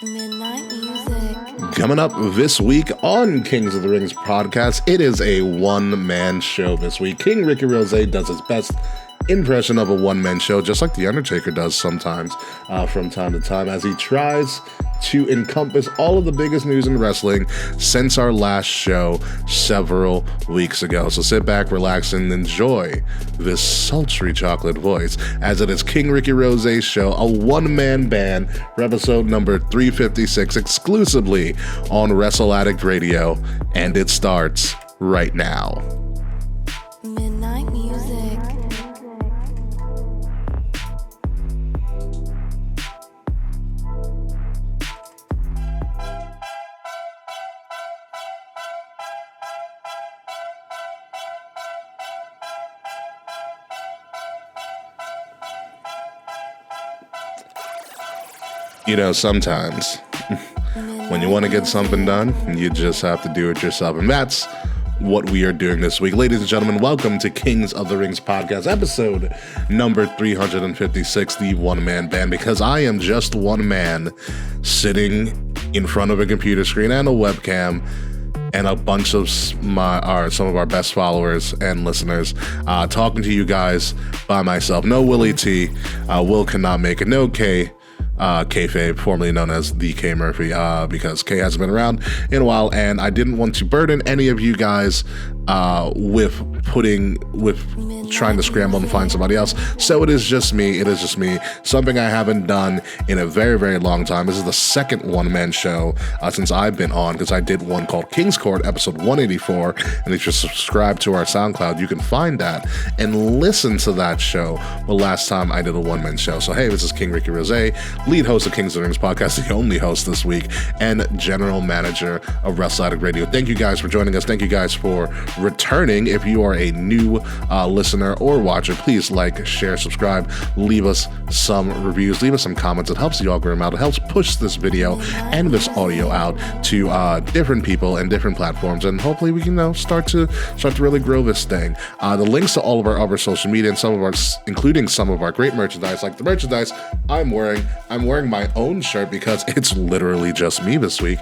Midnight Music. Coming up this week on Kings of the Rings podcast, it is a one-man show this week. King Rickie Rozay does his best impression of a one-man show, just like The Undertaker does sometimes from time to time, as he tries to encompass all of the biggest news in wrestling since our last show several weeks ago. So sit back, relax, and enjoy this sultry chocolate voice as it is King Rickie Rozay's show, a one-man band, for episode number 356, exclusively on Wrestle Addict Radio, and it starts right now. Midnight Music. You know, sometimes when you want to get something done, you just have to do it yourself. And that's what we are doing this week. Ladies and gentlemen, welcome to Kings of the Rings podcast, episode number 356, the one-man band, because I am just one man sitting in front of a computer screen and a webcam and a bunch of some of our best followers and listeners, talking to you guys by myself. No Willie T. Will cannot make it. No K. Kayfabe, formerly known as the K Murphy, because K hasn't been around in a while, and I didn't want to burden any of you guys with trying to scramble and find somebody else. So it is just me. Something I haven't done in a very, very long time. This is the second one-man show since I've been on, because I did one called King's Court, episode 184, and if you're subscribed to our SoundCloud, you can find that and listen to that show the last time I did a one-man show. So hey, this is King Rickie Rozay, lead host of Kings of the Rings podcast, the only host this week, and general manager of Wrestle Addict Radio. Thank you guys for joining us. Thank you guys for returning. If you are a new listener or watcher, please like, share, subscribe, leave us some reviews, leave us some comments. It helps the algorithm out. It helps push this video and this audio out to different people and different platforms, and hopefully we can start to really grow this thing. The links to all of our other social media and including some of our great merchandise, like the merchandise I'm wearing my own shirt because it's literally just me this week,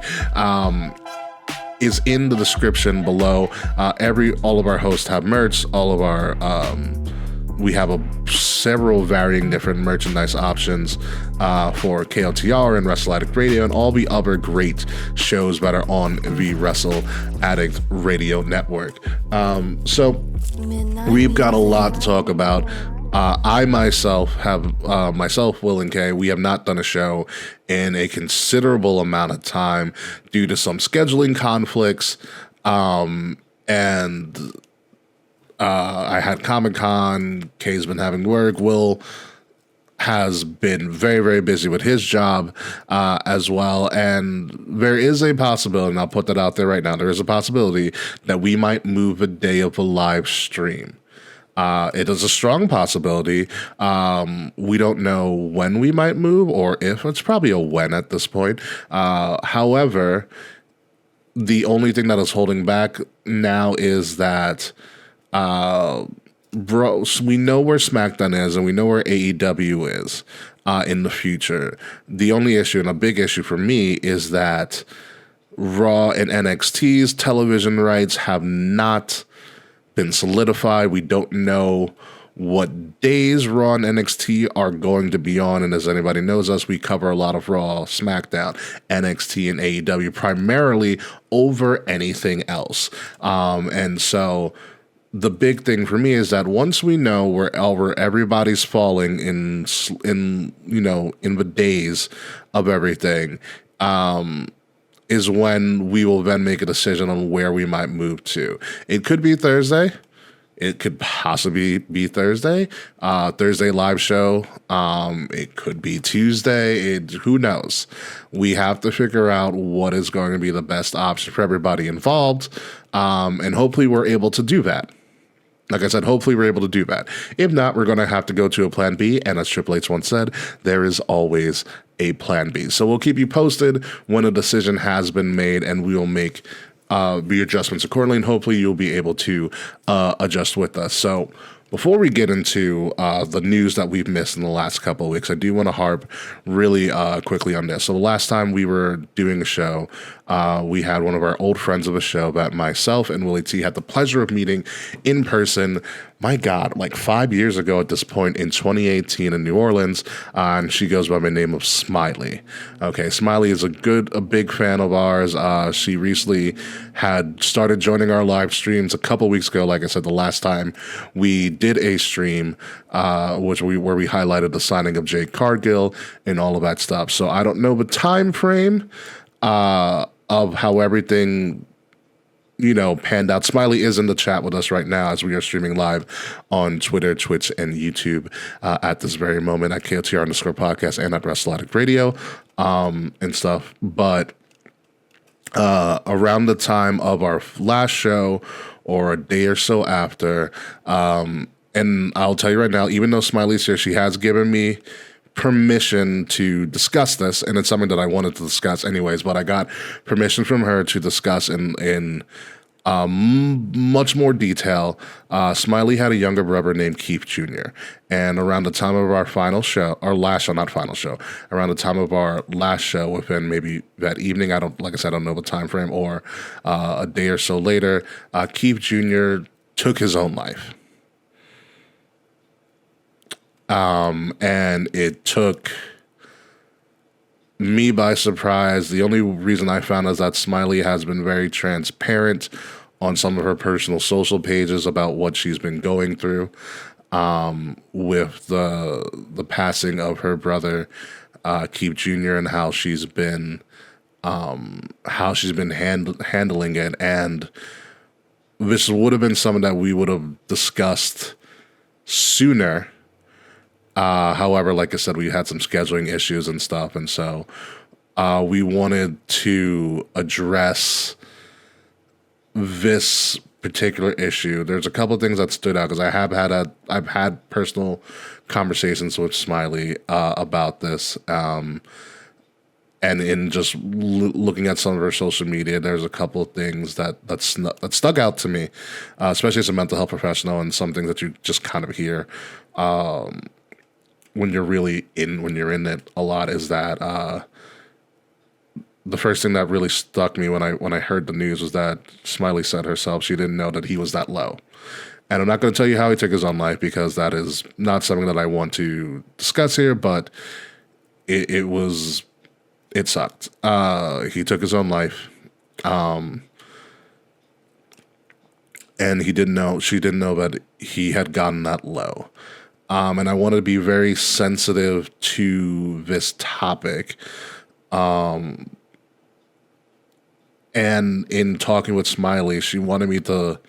is in the description below. All of our hosts have merch. All of our we have several varying different merchandise options for KOTR and Wrestle Addict Radio and all the other great shows that are on the Wrestle Addict Radio network. So we've got a lot to talk about. I myself, Will and Kay, we have not done a show in a considerable amount of time due to some scheduling conflicts, and I had Comic-Con, Kay's been having work, Will has been very, very busy with his job as well, and there is a possibility, and I'll put that out there right now, there is a possibility that we might move a day of the live stream. It is a strong possibility. We don't know when we might move or if. It's probably a when at this point. However, the only thing that is holding back now is that we know where SmackDown is and we know where AEW is in the future. The only issue, and a big issue for me, is that Raw and NXT's television rights have not been solidified. We don't know what days Raw and NXT are going to be on, and as anybody knows us, we cover a lot of Raw, SmackDown, NXT, and AEW primarily over anything else. And so the big thing for me is that once we know where everybody's falling in the days of everything, is when we will then make a decision on where we might move to. It could be Thursday. It could possibly be Thursday. Thursday live show. It could be Tuesday. Who knows? We have to figure out what is going to be the best option for everybody involved. And hopefully we're able to do that. Like I said, hopefully we're able to do that. If not, we're going to have to go to a plan B. And as Triple H once said, there is always a plan B. So we'll keep you posted when a decision has been made, and we will make the adjustments accordingly. And hopefully you'll be able to adjust with us. So before we get into the news that we've missed in the last couple of weeks, I do want to harp really quickly on this. So the last time we were doing a show, we had one of our old friends of a show that myself and Willie T had the pleasure of meeting in person. My God, like 5 years ago at this point in 2018 in New Orleans, and she goes by the name of Smiley. Okay, Smiley is a big fan of ours. She recently had started joining our live streams a couple weeks ago. Like I said, the last time we did a stream, where we highlighted the signing of Jade Cargill and all of that stuff. So I don't know the time frame of how everything panned out. Smiley is in the chat with us right now as we are streaming live on Twitter, Twitch, and YouTube at this very moment at KOTR_podcast and at WrestleAddict Radio and stuff. But around the time of our last show or a day or so after, and I'll tell you right now, even though Smiley's here, she has given me permission to discuss this, and it's something that I wanted to discuss anyways, but I got permission from her to discuss in much more detail. Smiley had a younger brother named Keith Jr., and around the time of our around the time of our last show, within maybe that evening, I don't know the time frame, or a day or so later, Keith Jr. took his own life. And it took me by surprise. The only reason I found is that Smiley has been very transparent on some of her personal social pages about what she's been going through with the passing of her brother, Keith Jr., and how she's been handling it. And this would have been something that we would have discussed sooner. However, like I said, we had some scheduling issues and stuff, and so we wanted to address this particular issue. There's a couple of things that stood out because I've had personal conversations with Smiley about this, and in just looking at some of her social media, there's a couple of things that stuck out to me, especially as a mental health professional, and some things that you just kind of hear. When you're in it a lot, is that the first thing that really struck me when I heard the news was that Smiley said herself she didn't know that he was that low. And I'm not going to tell you how he took his own life because that is not something that I want to discuss here, but it sucked. He took his own life. And she didn't know that he had gotten that low. And I wanted to be very sensitive to this topic. And in talking with Smiley, she wanted me to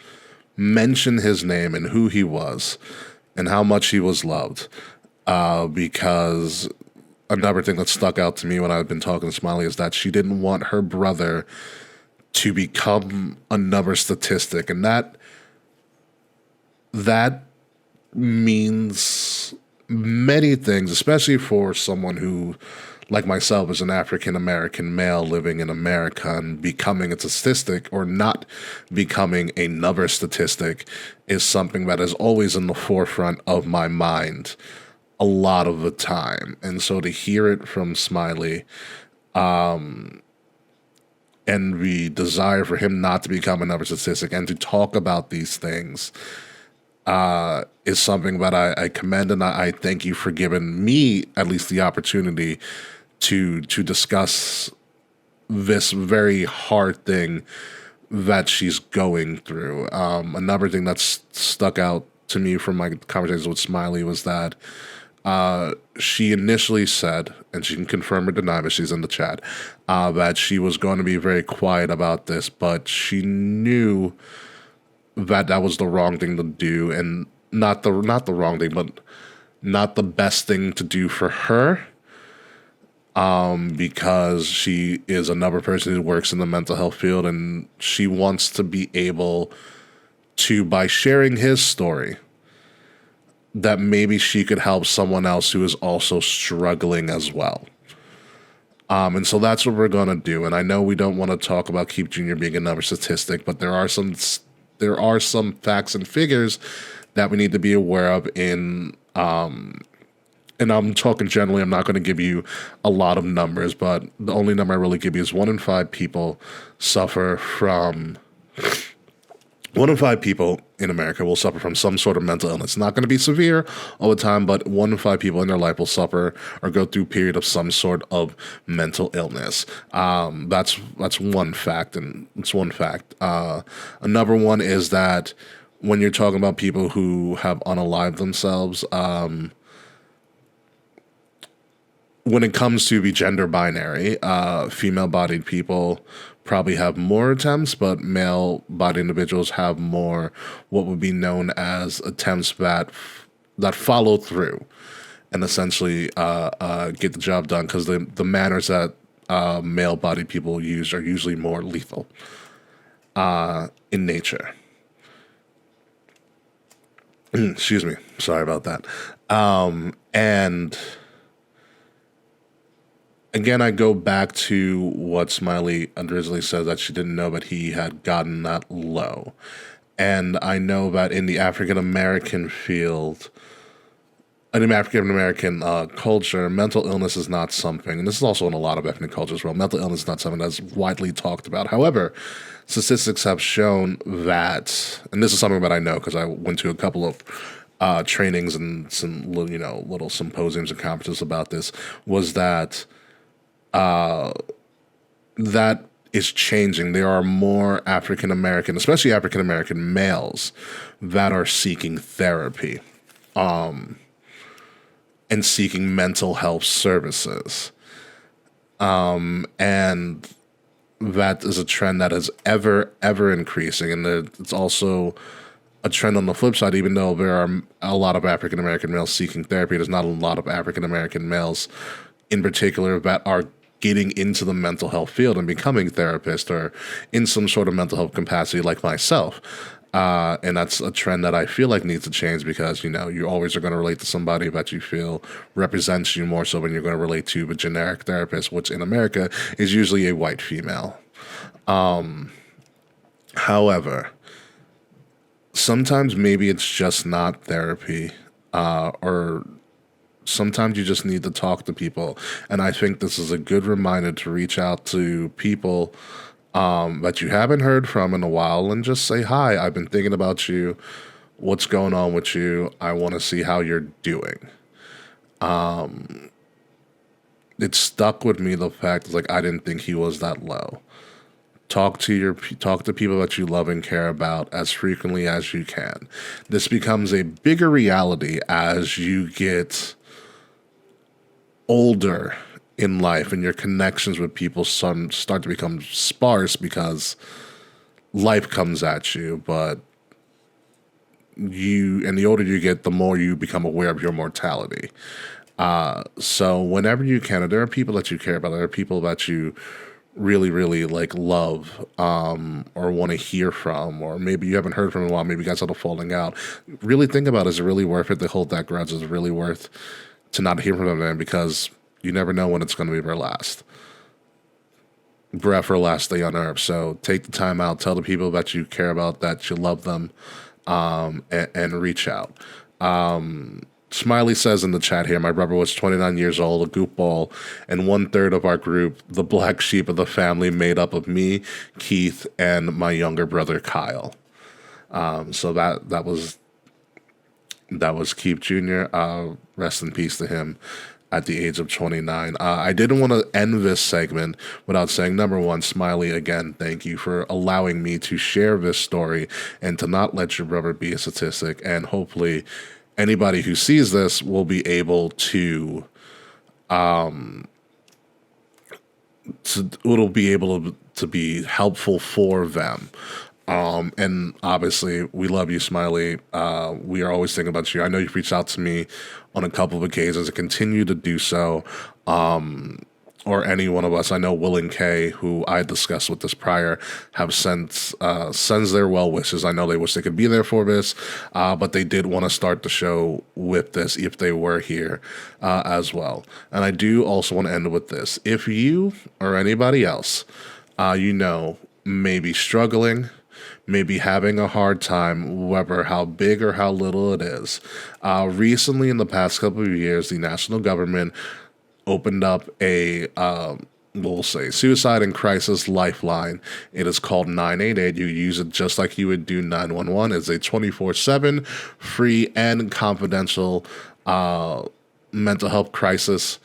mention his name and who he was and how much he was loved. Because another thing that stuck out to me when I've been talking to Smiley is that she didn't want her brother to become another statistic. And that means many things, especially for someone who, like myself, is an African-American male living in America, and becoming a statistic or not becoming another statistic is something that is always in the forefront of my mind a lot of the time. And so to hear it from Smiley, and the desire for him not to become another statistic and to talk about these things is something that I commend, and I thank you for giving me at least the opportunity to discuss this very hard thing that she's going through. Another thing that's stuck out to me from my conversations with Smiley was that she initially said, and she can confirm or deny, but she's in the chat, that she was going to be very quiet about this, but she knew that was the wrong thing to do, and not the wrong thing, but not the best thing to do for her, because she is another person who works in the mental health field, and she wants to be able to, by sharing his story, that maybe she could help someone else who is also struggling as well. And so that's what we're going to do. And I know we don't want to talk about Keith Jr. being another statistic, but there are some facts and figures that we need to be aware of and I'm talking generally, I'm not going to give you a lot of numbers, but the only number I really give you is 1 in 5 people suffer from 1 in 5 people in America will suffer from some sort of mental illness. It's not going to be severe all the time, but 1 in 5 people in their life will suffer or go through a period of some sort of mental illness. That's one fact, and it's one fact. Another one is that when you're talking about people who have unalived themselves, when it comes to the gender binary, female-bodied people probably have more attempts, but male-bodied individuals have more what would be known as attempts that follow through and essentially get the job done, because the manners that male-bodied people use are usually more lethal in nature. Excuse me. Sorry about that. And again, I go back to what Smiley originally said, that she didn't know that he had gotten that low. And I know that in the African American field, in the African American culture, mental illness is not something, and this is also in a lot of ethnic cultures as well, mental illness is not something that's widely talked about. However, statistics have shown that, and this is something that I know because I went to a couple of trainings and some little symposiums and conferences about this, was that that is changing. There are more African American, especially African American males, that are seeking therapy, and seeking mental health services. And that is a trend that is ever increasing. And it's also a trend on the flip side. Even though there are a lot of African American males seeking therapy, there's not a lot of African American males in particular that are getting into the mental health field and becoming therapists or in some sort of mental health capacity like myself. And that's a trend that I feel like needs to change, because, you always are going to relate to somebody that you feel represents you more so than you're going to relate to the generic therapist, which in America is usually a white female. However, sometimes maybe it's just not therapy, or sometimes you just need to talk to people. And I think this is a good reminder to reach out to people that you haven't heard from in a while and just say, hi, I've been thinking about you. What's going on with you? I want to see how you're doing. It stuck with me, the fact is, I didn't think he was that low. Talk to people that you love and care about as frequently as you can. This becomes a bigger reality as you get older in life and your connections with people start to become sparse because life comes at you. But the older you get, the more you become aware of your mortality. So whenever you can, there are people that you care about, there are people that you really, really love, or want to hear from, or maybe you haven't heard from in a while, maybe you guys had a falling out. Really think about, is it really worth it to hold that grudge? Is it really worth to not hear from them, because you never know when it's going to be their last breath or last day on earth. So take the time out, tell the people that you care about that you love them, and reach out. Smiley says in the chat here, my brother was 29 years old, a goofball, and 1/3 of our group, the black sheep of the family, made up of me, Keith, and my younger brother, Kyle. So that was Keith Jr. Rest in peace to him at the age of 29. I didn't want to end this segment without saying, number one, Smiley, again, thank you for allowing me to share this story and to not let your brother be a statistic. And hopefully anybody who sees this will be able to, it'll be able to be helpful for them. And obviously we love you, Smiley. We are always thinking about you. I know you've reached out to me on a couple of occasions and continue to do so. Or any one of us. I know Will and Kay, who I discussed with this prior, have sends their well wishes. I know they wish they could be there for this, but they did want to start the show with this if they were here as well. And I do also want to end with this. If you or anybody else, may be struggling may be having a hard time, whether how big or how little it is. Recently, in the past couple of years, the national government opened up a we'll say suicide and crisis lifeline. It is called 988. You use it just like you would do 911. It's a 24/7 free and confidential mental health crisis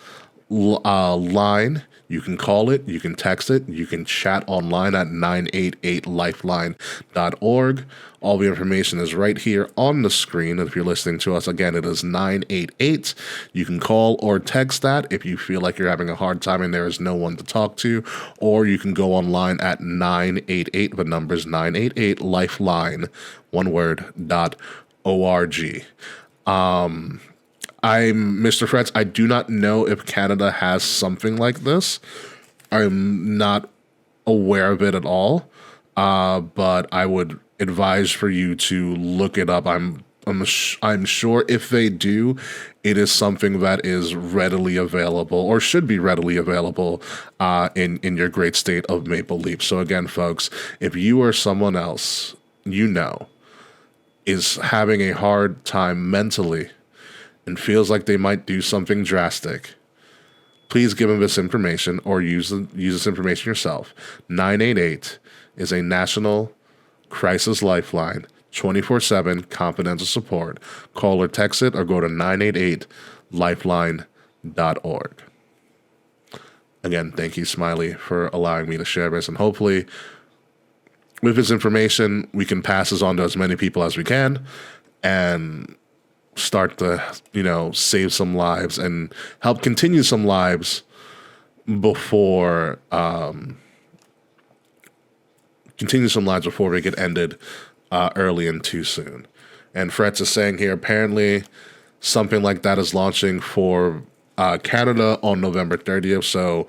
line. You can call it, you can text it, you can chat online at 988lifeline.org. All the information is right here on the screen. If you're listening to us, again, it is 988. You can call or text that if you feel like you're having a hard time and there is no one to talk to, or you can go online at 988, the number's 988lifeline, one word, .org. I'm Mr. Fretz. I do not know if Canada has something like this. I'm not aware of it at all, but I would advise for you to look it up. I'm sure if they do, it is something that is readily available or should be readily available in your great state of Maple Leaf. So again, folks, if you or someone else you know is having a hard time mentally and feels like they might do something drastic, please give them this information or use this information yourself. 988 is a national crisis lifeline, 24/7 confidential support. Call or text it or go to 988lifeline.org. Again, thank you, Smiley, for allowing me to share this. And hopefully, with this information, we can pass this on to as many people as we can and start to, save some lives and help continue some lives before they get ended early and too soon. And Fretz is saying here, apparently something like that is launching for Canada on November 30th. So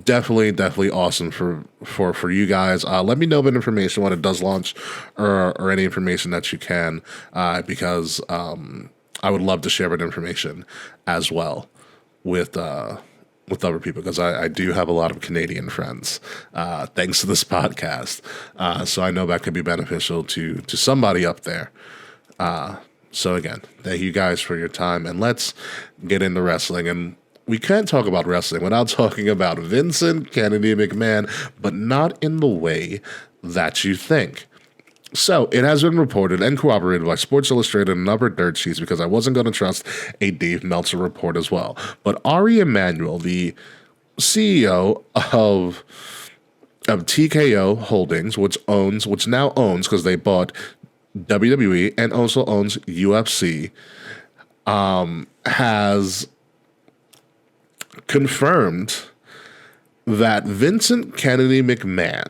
definitely awesome for you guys. Let me know that information when it does launch or any information that you can, because I would love to share that information as well with other people, because I do have a lot of Canadian friends, thanks to this podcast. So I know that could be beneficial to somebody up there. So again, thank you guys for your time, and let's get into wrestling. And we can't talk about wrestling without talking about Vincent Kennedy McMahon, but not in the way that you think. So, it has been reported and corroborated by Sports Illustrated and other dirt sheets, because I wasn't going to trust a Dave Meltzer report as well. But Ari Emanuel, the CEO of TKO Holdings, which now owns, because they bought WWE and also owns UFC, has confirmed that Vincent Kennedy McMahon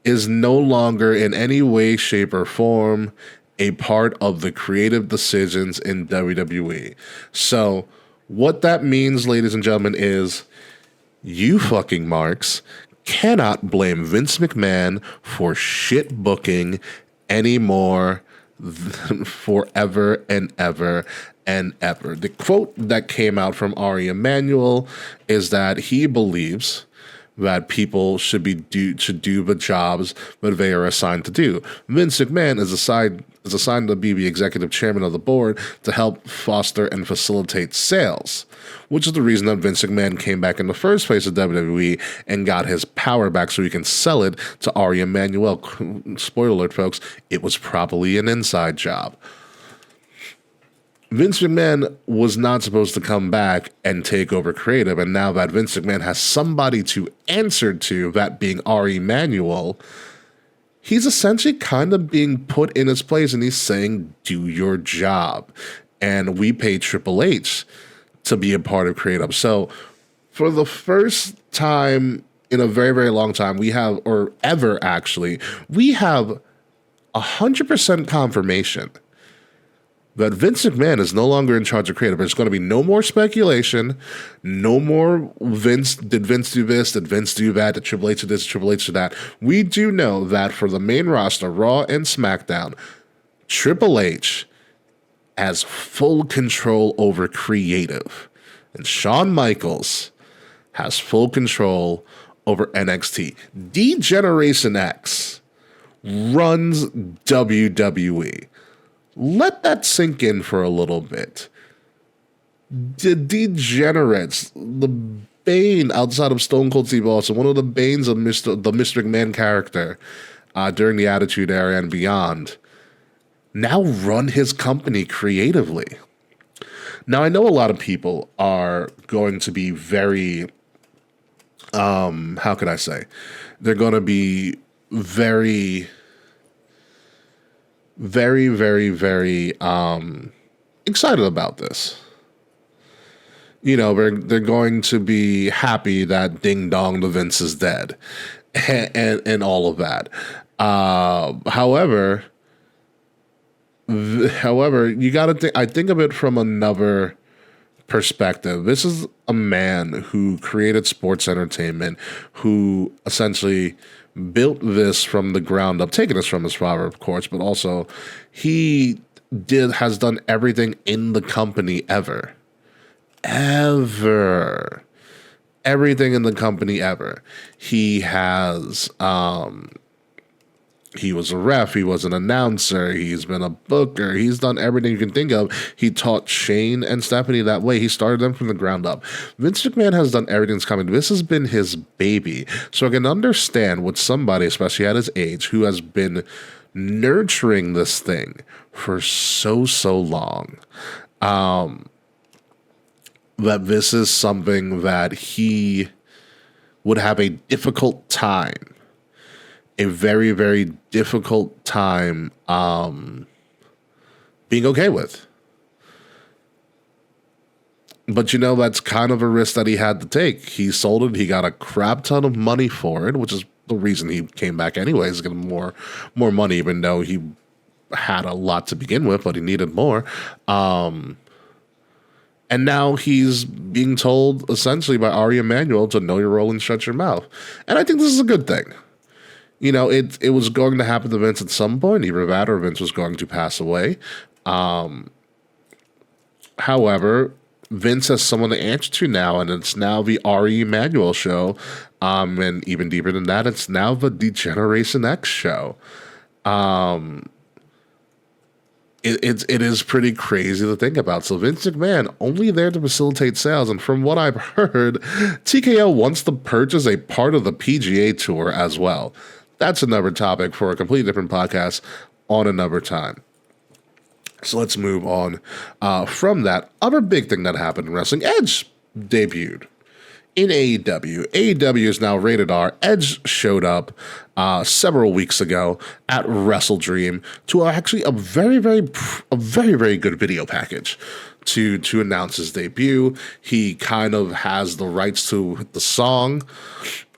is no longer in any way, shape, or form a part of the creative decisions in WWE. So what that means, ladies and gentlemen, is you fucking marks cannot blame Vince McMahon for shit booking anymore forever and ever and ever. The quote that came out from Ari Emanuel is that he believes that people should do the jobs that they are assigned to do. Vince McMahon is assigned to be the executive chairman of the board to help foster and facilitate sales, which is the reason that Vince McMahon came back in the first place at WWE and got his power back so he can sell it to Ari Emanuel. Spoiler alert, folks, it was probably an inside job. Vince McMahon was not supposed to come back and take over creative, and now that Vince McMahon has somebody to answer to, that being Ari Emanuel, he's essentially kind of being put in his place, and he's saying, do your job. And we pay Triple H to be a part of creative. So for the first time in a very, very long time, we have 100% confirmation that Vince McMahon is no longer in charge of creative. There's going to be no more speculation, no more did Vince do this, did Vince do that, did Triple H do this, Triple H do that. We do know that for the main roster, Raw and SmackDown, Triple H has full control over creative. And Shawn Michaels has full control over NXT. D-Generation X runs WWE. Let that sink in for a little bit. The degenerates, the bane outside of Stone Cold Steve Austin, one of the banes of the Mr. McMahon character during the Attitude Era and beyond, now run his company creatively. Now, I know a lot of people are going to be very, how could I say? They're going to be very, very, very, very excited about this. You know, they're going to be happy that Ding Dong the Vince is dead and all of that. However, you got to think. I think of it from another perspective. This is a man who created sports entertainment, who essentially built this from the ground up, taking this from his father, of course, but also he has done everything in the company ever. Everything in the company ever. He has he was a ref, he was an announcer, he's been a booker, he's done everything you can think of. He taught Shane and Stephanie that way. He started them from the ground up. Vince McMahon has done everything that's coming. This has been his baby. So I can understand with somebody, especially at his age, who has been nurturing this thing for so long. That this is something that he would have a difficult time, a very, very difficult time being okay with. But, you know, that's kind of a risk that he had to take. He sold it. He got a crap ton of money for it, which is the reason he came back anyways, getting more money, even though he had a lot to begin with, but he needed more. And now he's being told, essentially, by Ari Emanuel to know your role and shut your mouth. And I think this is a good thing. You know, it was going to happen to Vince at some point. Either that or Vince was going to pass away. However, Vince has someone to answer to now, and it's now the Ari Emanuel show. And even deeper than that, it's now the Degeneration X show. It is pretty crazy to think about. So Vince McMahon only there to facilitate sales, and from what I've heard, TKO wants to purchase a part of the PGA Tour as well. That's another topic for a completely different podcast on another time. So let's move on from that. Other big thing that happened in wrestling, Edge debuted in AEW. AEW is now rated R. Edge showed up several weeks ago at Wrestle Dream to actually a very, very good video package to announce his debut. He kind of has the rights to the song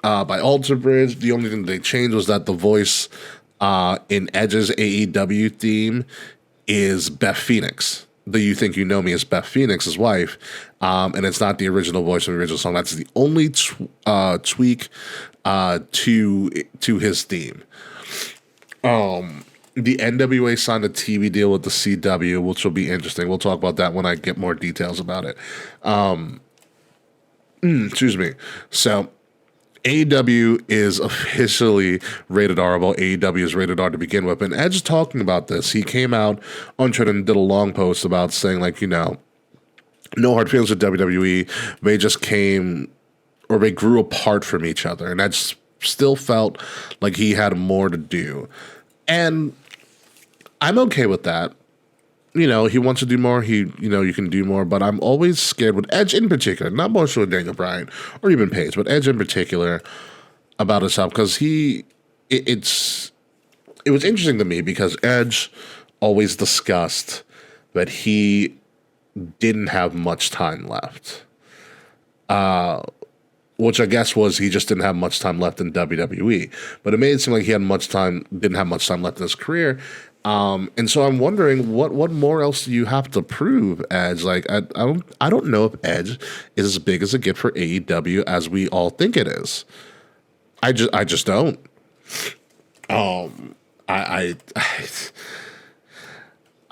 by Alter Bridge. The only thing they changed was that the voice in Edge's AEW theme is Beth Phoenix. The You Think You Know Me is Beth Phoenix's wife, and it's not the original voice of the original song. That's the only tweak to his theme. The NWA signed a TV deal with the CW, which will be interesting. We'll talk about that when I get more details about it. Excuse me. So AEW is officially rated R. Well, AEW is rated R to begin with. And Edge talking about this, he came out on Twitter and did a long post about saying, like, you know, no hard feelings with WWE. They just came, or they grew apart from each other. And Edge still felt like he had more to do. And I'm okay with that. You know, he wants to do more. You can do more. But I'm always scared with Edge in particular, not more so with Daniel Bryan or even Paige, but Edge in particular about himself, because it was interesting to me because Edge always discussed that he didn't have much time left, which I guess was he just didn't have much time left in WWE. But it made it seem like he didn't have much time left in his career. And so I'm wondering what more else do you have to prove, Edge? Like I don't know if Edge is as big as a get for AEW as we all think it is. I just don't. I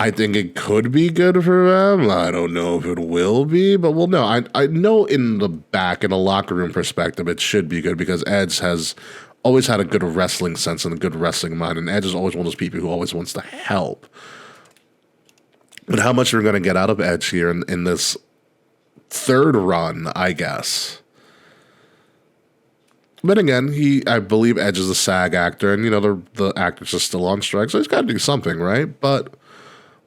think it could be good for them. I don't know if it will be, but we'll know. I know in the locker room perspective, it should be good because Edge has always had a good wrestling sense and a good wrestling mind, and Edge is always one of those people who always wants to help. But how much are we going to get out of Edge here in this third run, I guess? But again, I believe Edge is a SAG actor, and the actors are still on strike, so he's got to do something, right? But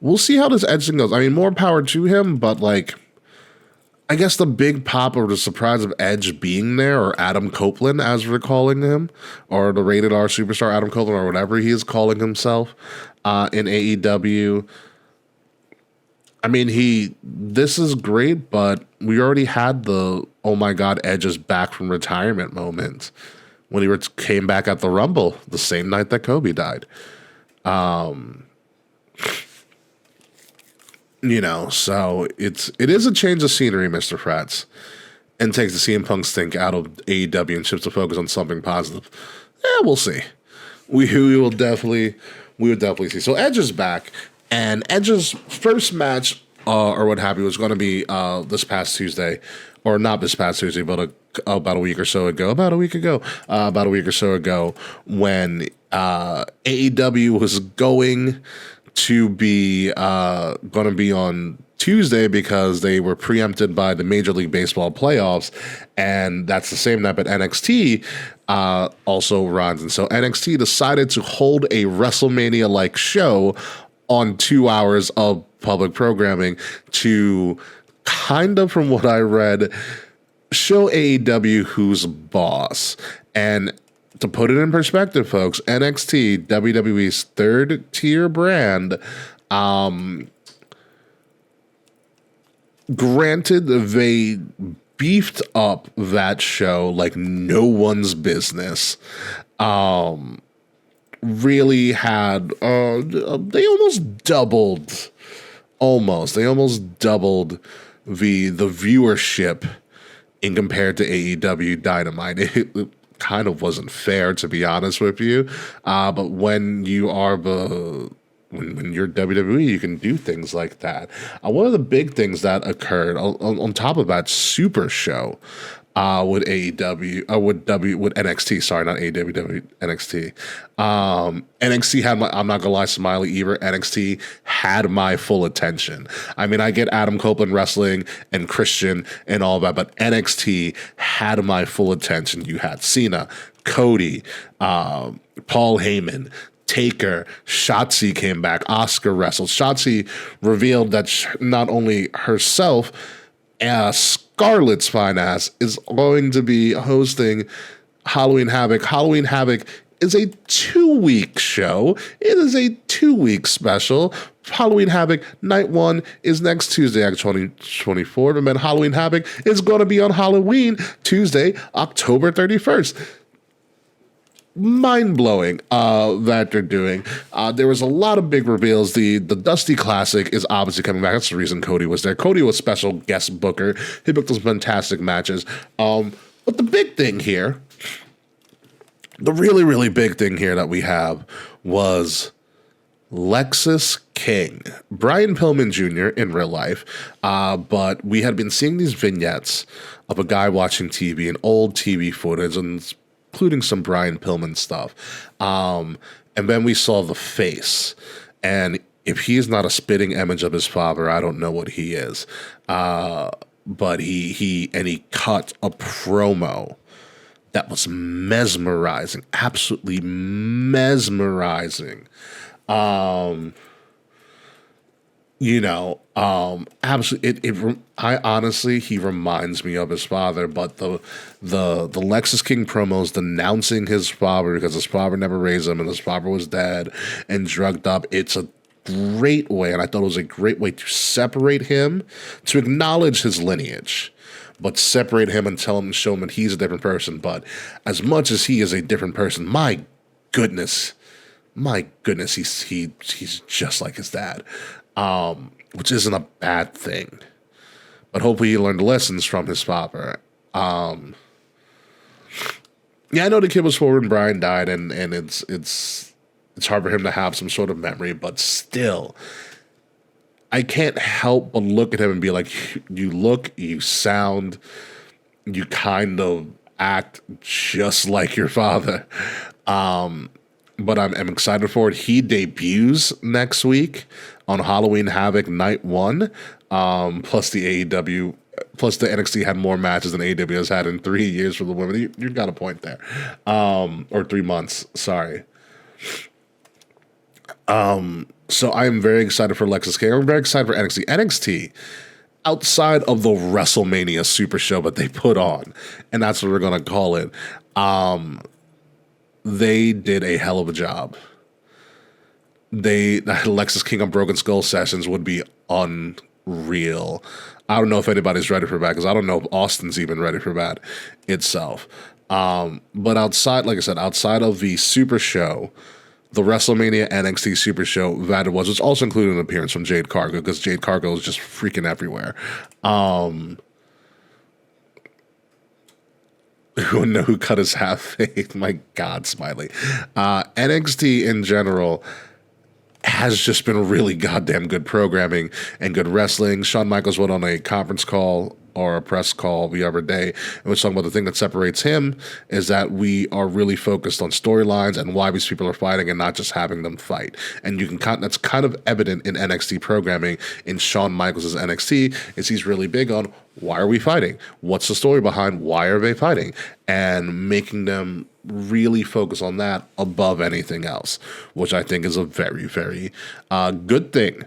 we'll see how this Edge thing goes. I mean, more power to him, but I guess the big pop or the surprise of Edge being there, or Adam Copeland, as we're calling him, or the rated R superstar Adam Copeland, or whatever he is calling himself in AEW. I mean, this is great, but we already had the, oh my God, Edge is back from retirement moment when he came back at the Rumble the same night that Kobe died. So it is a change of scenery, Mr. Frats, and takes the CM Punk stink out of AEW and shifts the focus on something positive. Yeah, we'll see. We will definitely see. So Edge is back, and Edge's first match or what have you was going to be this past Tuesday, or not this past Tuesday, but about a week or so ago, when AEW was going to be on Tuesday because they were preempted by the Major League Baseball playoffs, and that's the same night, but NXT also runs. And so NXT decided to hold a WrestleMania-like show on 2 hours of public programming to kind of, from what I read, show AEW who's boss. And to put it in perspective, folks, NXT, WWE's third-tier brand, granted, they beefed up that show like no one's business. Really had, they almost doubled the viewership in compared to AEW Dynamite. It kind of wasn't fair, to be honest with you. But when you are when you're WWE, you can do things like that. One of the big things that occurred on top of that super show with AEW, with NXT, sorry, not AEW, NXT. NXT had I'm not gonna lie, Smiley either. NXT had my full attention. I mean, I get Adam Copeland wrestling and Christian and all that, but NXT had my full attention. You had Cena, Cody, Paul Heyman, Taker, Shotzi came back, Asuka wrestled. Shotzi revealed that not only herself, Scarlett's fine ass, is going to be hosting Halloween Havoc. Halloween Havoc is a 2-week show. It is a 2-week special. Halloween Havoc night 1 is next Tuesday, October 24th, and then Halloween Havoc is going to be on Halloween, Tuesday, October 31st. Mind-blowing that they're doing. There was a lot of big reveals. The Dusty Classic is obviously coming back. That's the reason Cody was there. Cody was special guest booker. He booked some fantastic matches. But the big thing here, the really, really big thing here that we have was Lexis King. Brian Pillman Jr. in real life. But we had been seeing these vignettes of a guy watching TV and old TV footage, and including some Brian Pillman stuff. And then we saw the face. And if he's not a spitting image of his father, I don't know what he is. But he cut a promo that was mesmerizing, absolutely mesmerizing. Absolutely. I honestly, he reminds me of his father, but the Lexis King promos denouncing his father because his father never raised him and his father was dead and drugged up. It's a great way, and I thought it was a great way to separate him, to acknowledge his lineage, but separate him and tell him, show him that he's a different person. But as much as he is a different person, my goodness, he's just like his dad. Which isn't a bad thing, but hopefully he learned lessons from his father. Yeah, I know the kid was 4 when Brian died, and it's hard for him to have some sort of memory, but still, I can't help but look at him and be like, you look, you sound, you kind of act just like your father. But I'm excited for it. He debuts next week on Halloween Havoc Night 1. Plus the AEW, plus the NXT had more matches than AEW has had in 3 years for the women. You got a point there. Or 3 months, sorry. So I am very excited for Lexus King. I'm very excited for NXT. NXT, outside of the WrestleMania Super Show that they put on, and that's what we're going to call it, they did a hell of a job. Lexus King on Broken Skull sessions would be unreal. I don't know if anybody's ready for that, because I don't know if Austin's even ready for that itself. But outside, like I said, outside of the Super Show, the WrestleMania NXT Super Show that it was, it's also included an appearance from Jade Cargill, because Jade Cargill is just freaking everywhere. Who know who cut his half fake? My God, Smiley. NXT in general has just been really goddamn good programming and good wrestling. Shawn Michaels went on a conference call or a press call the other day and was talking about the thing that separates him is that we are really focused on storylines and why these people are fighting and not just having them fight. And you can that's kind of evident in NXT programming in Shawn Michaels' NXT is he's really big on why are we fighting? What's the story behind why are they fighting? And making them really focus on that above anything else, which I think is a very, very good thing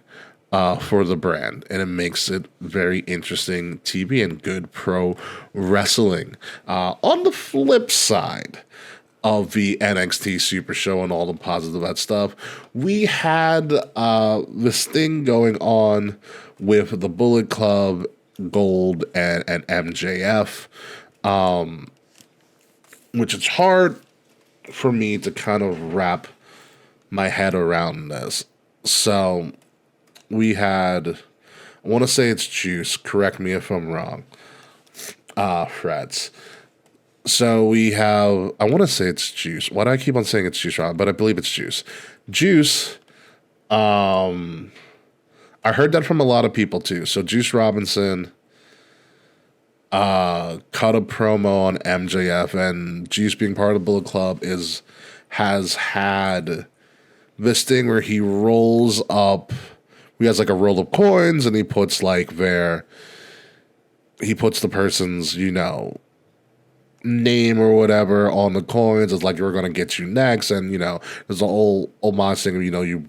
for the brand, and it makes it very interesting TV and good pro wrestling. On the flip side of the NXT Super Show and all the positive that stuff, we had this thing going on with the Bullet Club, Gold, and MJF, which it's hard for me to kind of wrap my head around this. So we had, I want to say it's Juice. Correct me if I'm wrong, Freds. So we have, I want to say it's Juice. Why do I keep on saying it's Juice, Rob? But I believe it's Juice. Juice, I heard that from a lot of people too. So Juice Robinson cut a promo on MJF, and Juice, being part of the Bullet Club, has had this thing where he rolls up. He has like a roll of coins, and he puts the person's, name or whatever on the coins. It's like, we're going to get you next. And, there's a whole homage thing, you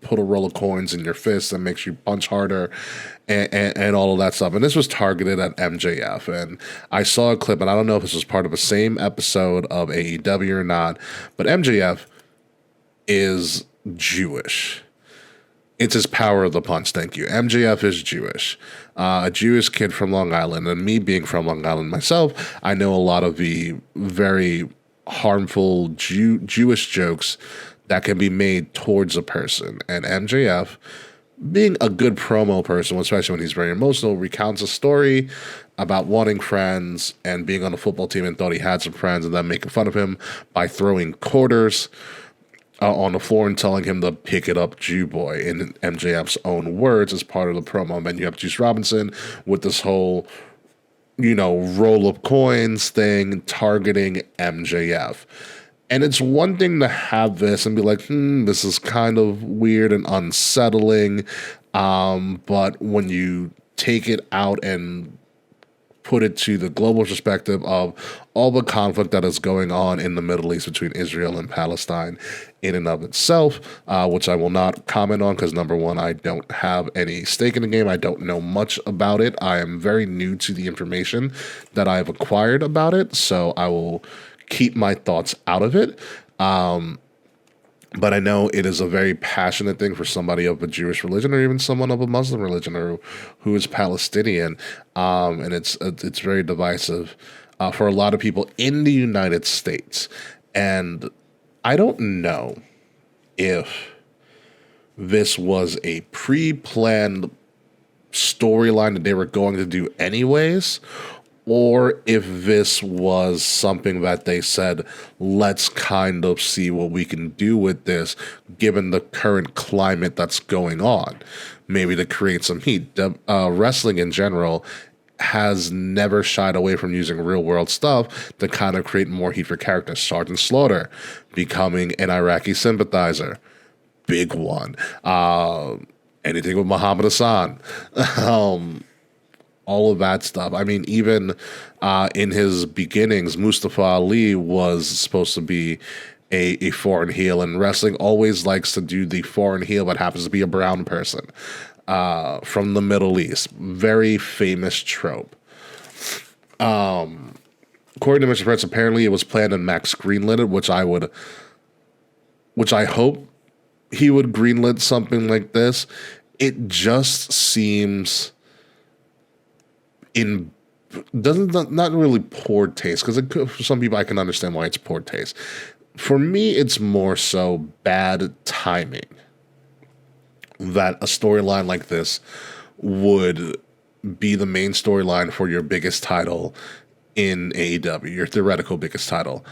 put a roll of coins in your fist and makes you punch harder and all of that stuff. And this was targeted at MJF. And I saw a clip, and I don't know if this was part of the same episode of AEW or not, but MJF is Jewish. It's his power of the punch, thank you. MJF is Jewish. A Jewish kid from Long Island. And me being from Long Island myself, I know a lot of the very harmful Jewish jokes that can be made towards a person. And MJF, being a good promo person, especially when he's very emotional, recounts a story about wanting friends and being on a football team and thought he had some friends, and then making fun of him by throwing quarters on the floor and telling him to pick it up, Jew boy, in MJF's own words as part of the promo. And then you have Juice Robinson with this whole, roll of coins thing targeting MJF. And it's one thing to have this and be like, this is kind of weird and unsettling. But when you take it out and put it to the global perspective of all the conflict that is going on in the Middle East between Israel and Palestine in and of itself, which I will not comment on because, number one, I don't have any stake in the game. I don't know much about it. I am very new to the information that I've acquired about it, so I will keep my thoughts out of it. But I know it is a very passionate thing for somebody of a Jewish religion or even someone of a Muslim religion or who is Palestinian. And it's very divisive for a lot of people in the United States. And I don't know if this was a pre-planned storyline that they were going to do anyways, or if this was something that they said, let's kind of see what we can do with this, given the current climate that's going on, maybe to create some heat. Wrestling in general has never shied away from using real world stuff to kind of create more heat for characters. Sergeant Slaughter becoming an Iraqi sympathizer, big one. Anything with Muhammad Hassan, all of that stuff. I mean, even in his beginnings, Mustafa Ali was supposed to be a foreign heel, and wrestling always likes to do the foreign heel, but happens to be a brown person from the Middle East. Very famous trope. According to Mr. Prince, apparently it was planned and Max greenlit it, which I hope he would greenlit something like this. It just seems not really poor taste, because for some people I can understand why it's poor taste. For me, it's more so bad timing that a storyline like this would be the main storyline for your biggest title in AEW, your theoretical biggest title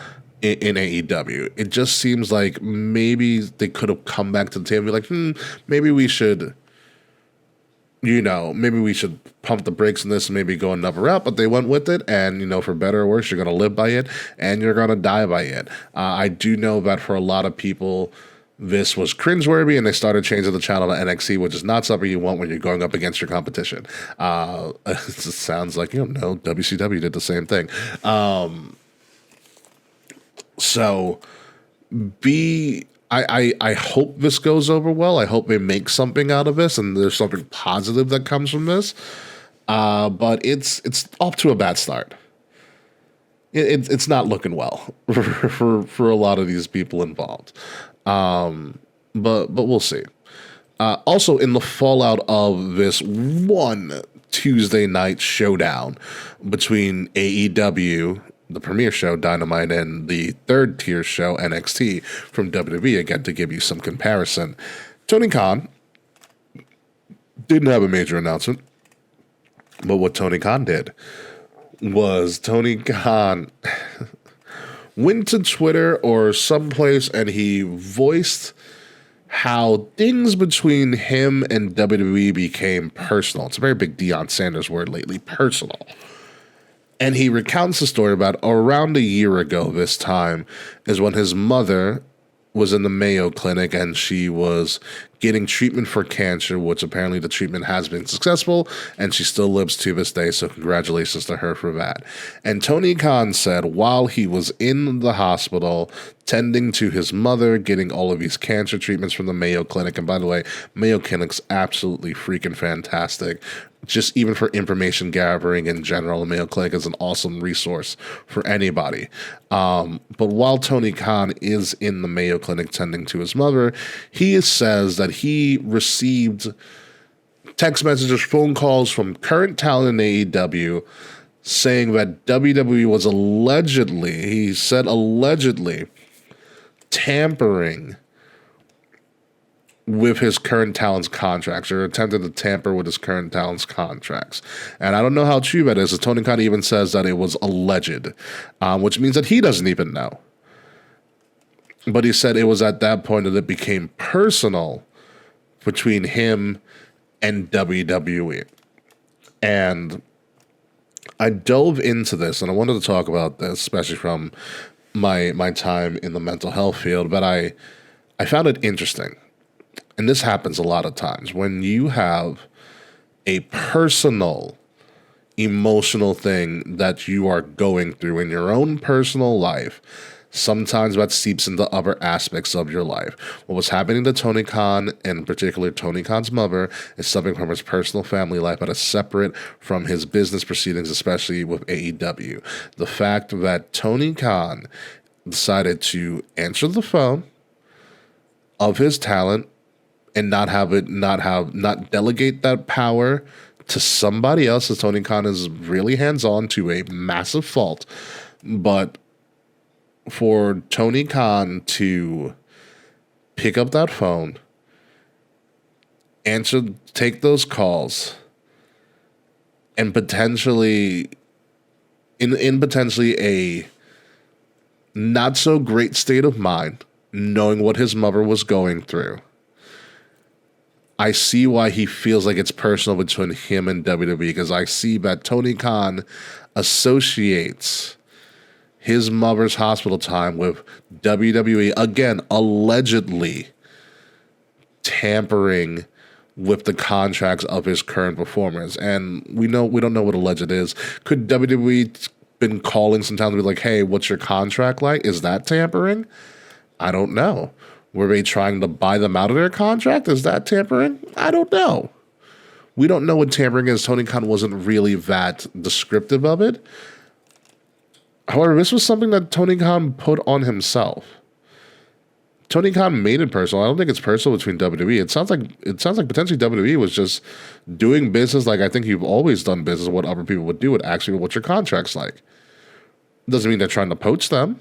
in AEW. It just seems like maybe they could have come back to the table and be like, maybe we should pump the brakes on this and maybe go another route, but they went with it, and, for better or worse, you're going to live by it, and you're going to die by it. I do know that for a lot of people, this was cringeworthy, and they started changing the channel to NXT, which is not something you want when you're going up against your competition. It sounds like, no, WCW did the same thing. I hope this goes over well. I hope they make something out of this, and there's something positive that comes from this. But it's off to a bad start. It's not looking well for a lot of these people involved. But we'll see. Also, in the fallout of this one Tuesday night showdown between AEW, the premier show, Dynamite, and the third tier show, NXT, from WWE, again, to give you some comparison, Tony Khan didn't have a major announcement, but what Tony Khan did was Tony Khan went to Twitter or someplace and he voiced how things between him and WWE became personal. It's a very big Deion Sanders word lately, personal. And he recounts the story about around a year ago this time is when his mother was in the Mayo Clinic and she was getting treatment for cancer, which apparently the treatment has been successful, and she still lives to this day, so congratulations to her for that. And Tony Khan said while he was in the hospital tending to his mother, getting all of these cancer treatments from the Mayo Clinic, and by the way, Mayo Clinic's absolutely freaking fantastic. Just even for information gathering in general, the Mayo Clinic is an awesome resource for anybody. But while Tony Khan is in the Mayo Clinic tending to his mother, he says that he received text messages, phone calls from current talent in AEW saying that WWE was allegedly tampering with his current talent's contracts, or attempted to tamper with his current talent's contracts. And I don't know how true that is. Tony Khan even says that it was alleged, which means that he doesn't even know. But he said it was at that point that it became personal between him and WWE. And I dove into this, and I wanted to talk about this, especially from my time in the mental health field, but I found it interesting. And this happens a lot of times when you have a personal, emotional thing that you are going through in your own personal life. Sometimes that seeps into other aspects of your life. What was happening to Tony Khan, and in particular Tony Khan's mother, is something from his personal family life that is separate from his business proceedings, especially with AEW. The fact that Tony Khan decided to answer the phone of his talent and not delegate that power to somebody else, as Tony Khan is really hands-on to a massive fault. But for Tony Khan to pick up that phone, take those calls, and potentially in potentially a not so great state of mind, knowing what his mother was going through, I see why he feels like it's personal between him and WWE, because I see that Tony Khan associates his mother's hospital time with WWE, again, allegedly tampering with the contracts of his current performers. And we don't know what alleged is. Could WWE been calling sometimes to be like, hey, what's your contract like? Is that tampering? I don't know. Were they trying to buy them out of their contract? Is that tampering? I don't know. We don't know what tampering is. Tony Khan wasn't really that descriptive of it. However, this was something that Tony Khan put on himself. Tony Khan made it personal. I don't think it's personal between WWE. It sounds like potentially WWE was just doing business like I think you've always done business, what other people would do, with actually what your contract's like. Doesn't mean they're trying to poach them.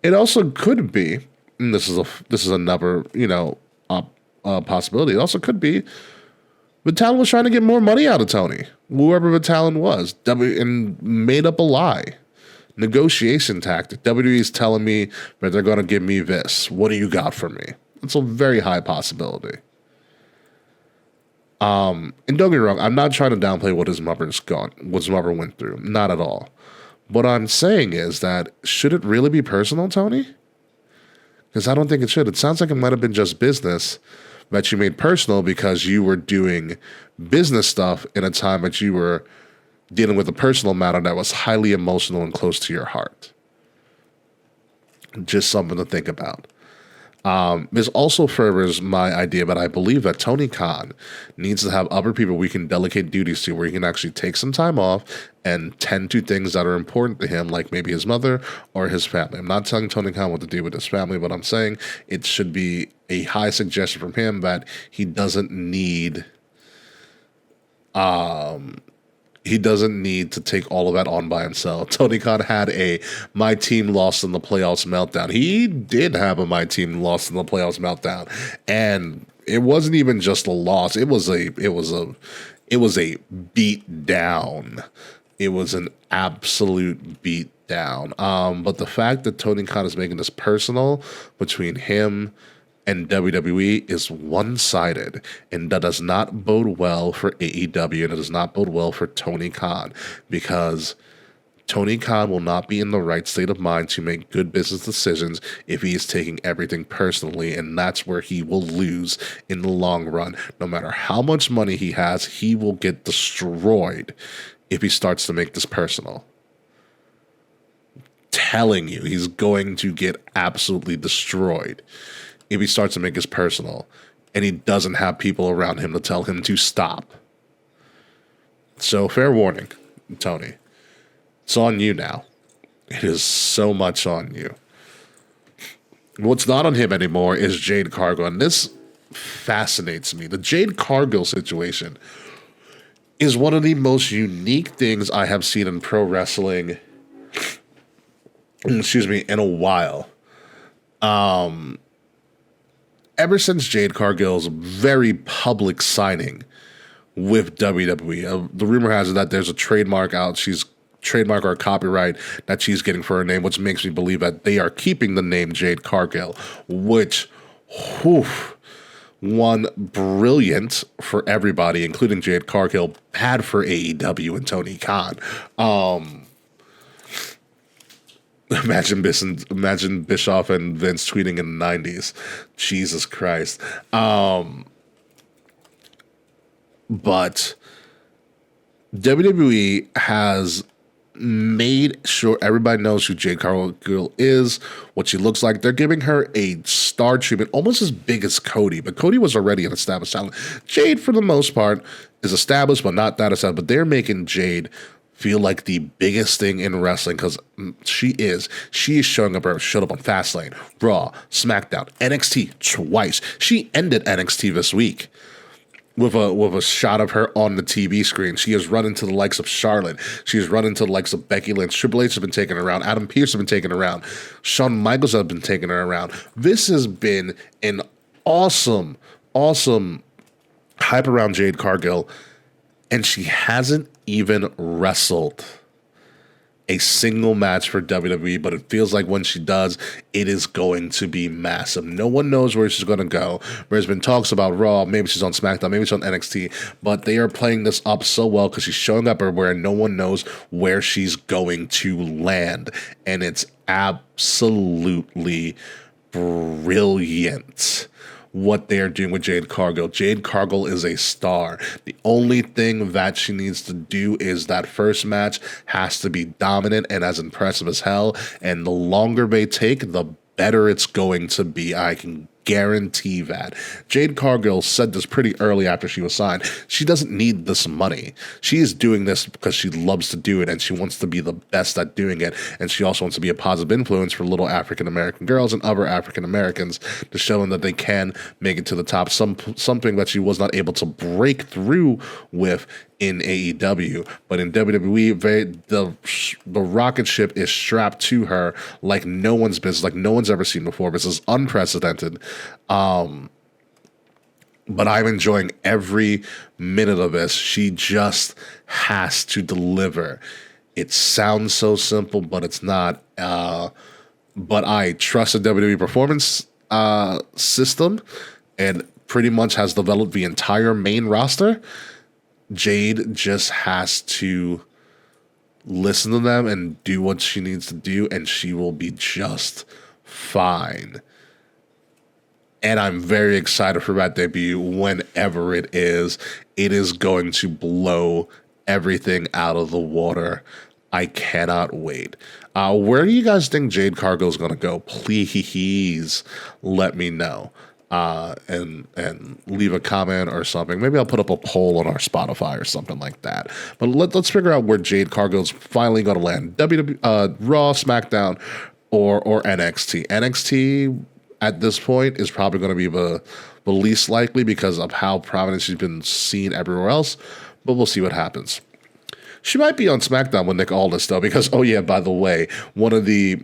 It also could be, and this is another possibility. It also could be Vitale was trying to get more money out of Tony, whoever Vitale was, and made up a lie. Negotiation tactic. WWE's telling me that they're going to give me this. What do you got for me? It's a very high possibility. And don't get me wrong, I'm not trying to downplay what his mother went through. Not at all. What I'm saying is that, should it really be personal, Tony? Because I don't think it should. It sounds like it might have been just business that you made personal because you were doing business stuff in a time that you were dealing with a personal matter that was highly emotional and close to your heart. Just something to think about. This also furthers my idea, but I believe that Tony Khan needs to have other people we can delegate duties to, where he can actually take some time off and tend to things that are important to him, like maybe his mother or his family. I'm not telling Tony Khan what to do with his family, but I'm saying it should be a high suggestion from him that he doesn't need to take all of that on by himself. Tony Khan had a my team lost in the playoffs meltdown. He did have a my team lost in the playoffs meltdown. And it wasn't even just a loss. It was a beat down. It was an absolute beat down. But the fact that Tony Khan is making this personal between him and WWE is one-sided, and that does not bode well for AEW, and it does not bode well for Tony Khan, because Tony Khan will not be in the right state of mind to make good business decisions if he is taking everything personally, and that's where he will lose in the long run. No matter how much money he has, he will get destroyed if he starts to make this personal. Telling you, he's going to get absolutely destroyed if he starts to make this personal and he doesn't have people around him to tell him to stop. So fair warning, Tony. It's on you now. It is so much on you. What's not on him anymore is Jade Cargill, and this fascinates me. The Jade Cargill situation is one of the most unique things I have seen in pro wrestling, in a while. Ever since Jade Cargill's very public signing with WWE, the rumor has it that there's a trademark or a copyright that she's getting for her name, which makes me believe that they are keeping the name Jade Cargill, which, one, brilliant for everybody, including Jade Cargill, bad for AEW and Tony Khan. Imagine Bischoff and Vince tweeting in the 90s. Jesus Christ. But WWE has made sure everybody knows who Jade Cargill is, what she looks like. They're giving her a star treatment, almost as big as Cody. But Cody was already an established talent. Jade, for the most part, is established, but not that established. But they're making Jade feel like the biggest thing in wrestling, because she is showing up. Showed up on Fastlane, Raw, SmackDown, NXT twice. She ended NXT this week with a shot of her on the TV screen. She has run into the likes of Charlotte. She has run into the likes of Becky Lynch. Triple H has been taking her around. Adam Pearce has been taking her around. Shawn Michaels has been taking her around. This has been an awesome hype around Jade Cargill, and she hasn't even wrestled a single match for WWE, but it feels like when she does, it is going to be massive. No one knows where she's going to go. There's been talks about Raw, maybe she's on SmackDown, maybe she's on NXT, but they are playing this up so well because she's showing up everywhere and no one knows where she's going to land. And it's absolutely brilliant what they are doing with Jade Cargill. Jade Cargill is a star. The only thing that she needs to do is that first match has to be dominant and as impressive as hell. And the longer they take, the better it's going to be. I can guarantee that. Jade Cargill said this pretty early after she was signed. She doesn't need this money. She is doing this because she loves to do it and she wants to be the best at doing it. And she also wants to be a positive influence for little African American girls and other African Americans to show them that they can make it to the top. Something that she was not able to break through with in AEW, but in WWE, the rocket ship is strapped to her like no one's business, like no one's ever seen before. This is unprecedented. But I'm enjoying every minute of this. She just has to deliver. It sounds so simple, but it's not. But I trust the WWE performance system and pretty much has developed the entire main roster. Jade just has to listen to them and do what she needs to do, and she will be just fine. And I'm very excited for that debut whenever it is. It is going to blow everything out of the water. I cannot wait. Where do you guys think Jade Cargill is going to go? Please let me know. And leave a comment or something. Maybe I'll put up a poll on our Spotify or something like that. But let's figure out where Jade Cargill's finally going to land. Raw, SmackDown, or NXT. NXT at this point is probably going to be the least likely because of how prominent she's been seen everywhere else. But we'll see what happens. She might be on SmackDown with Nick Aldis though, because by the way, one of the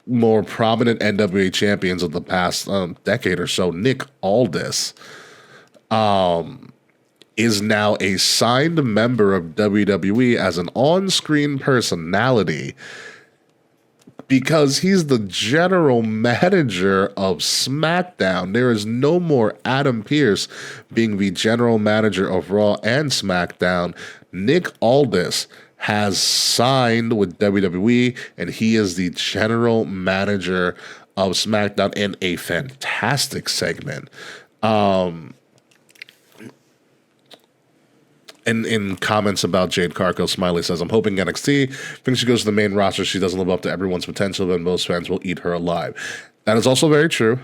more prominent NWA champions of the past decade or so, Nick Aldis, is now a signed member of WWE as an on-screen personality because he's the general manager of SmackDown. There is no more Adam Pearce being the general manager of Raw and SmackDown. Nick Aldis has signed with WWE, and he is the general manager of SmackDown in a fantastic segment. In comments about Jade Cargill, Smiley says, I'm hoping NXT thinks she goes to the main roster. She doesn't live up to everyone's potential, then most fans will eat her alive. That is also very true.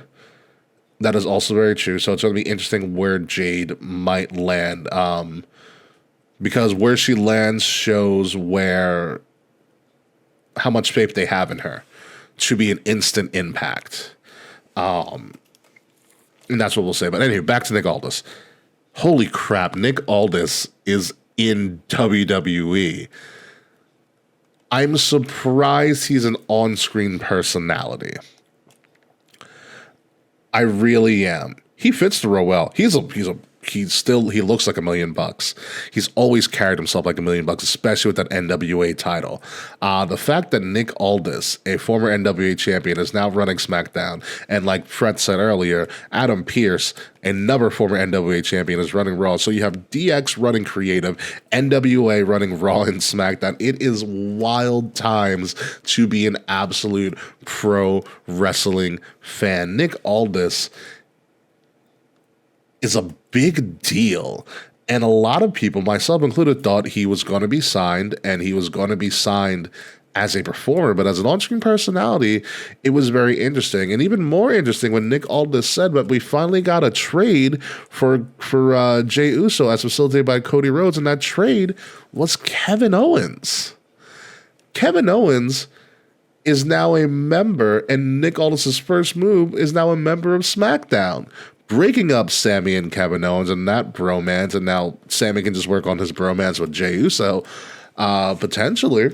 So it's going to be interesting where Jade might land. Because where she lands shows how much faith they have in her to be an instant impact. And that's what we'll say. But anyway, back to Nick Aldis. Holy crap, Nick Aldis is in WWE. I'm surprised he's an on-screen personality. I really am. He fits the role well. He looks like $1 million. He's always carried himself like $1 million, especially with that NWA title. The fact that Nick Aldis, a former NWA champion, is now running SmackDown, and like Fred said earlier, Adam Pearce, another former NWA champion, is running Raw. So you have DX running creative, NWA running Raw and SmackDown. It is wild times to be an absolute pro wrestling fan. Nick Aldis is a big deal. And a lot of people, myself included, thought he was going to be signed, and he was going to be signed as a performer. But as an on-screen personality, it was very interesting. And even more interesting when Nick Aldis said that we finally got a trade for Jey Uso as facilitated by Cody Rhodes, and that trade was Kevin Owens. Kevin Owens is now a member, and Nick Aldis' first move is now a member of SmackDown, breaking up Sammy and Kevin Owens and that bromance, and now Sammy can just work on his bromance with Jey Uso, potentially.